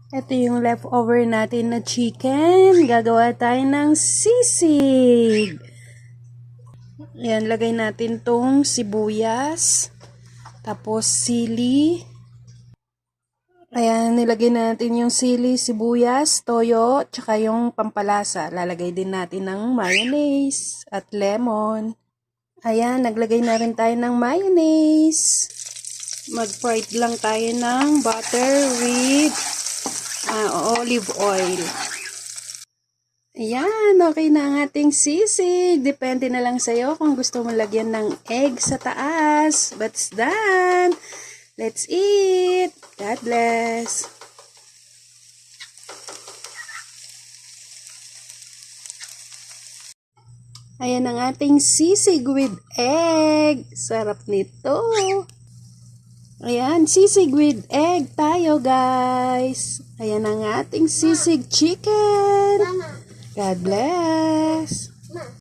Ito yung leftover natin na chicken. Gagawa tayo ng sisig. Ayan, lagay natin tong sibuyas. Tapos sili. Ayan, nilagay natin yung sili, sibuyas, toyo, tsaka yung pampalasa. Lalagay din natin ng mayonnaise at lemon. Ayan, naglagay na rin tayo ng mayonnaise. Mag-fried lang tayo ng butter with olive oil. Ayan, okay na ang ating sisig. Depende na lang sa'yo kung gusto mo lagyan ng egg sa taas. But it's done. Let's eat. God bless. Ayan ang ating sisig with egg. Sarap nito. Ayan, sisig with egg tayo, guys. Ayan ang ating sisig chicken. God bless.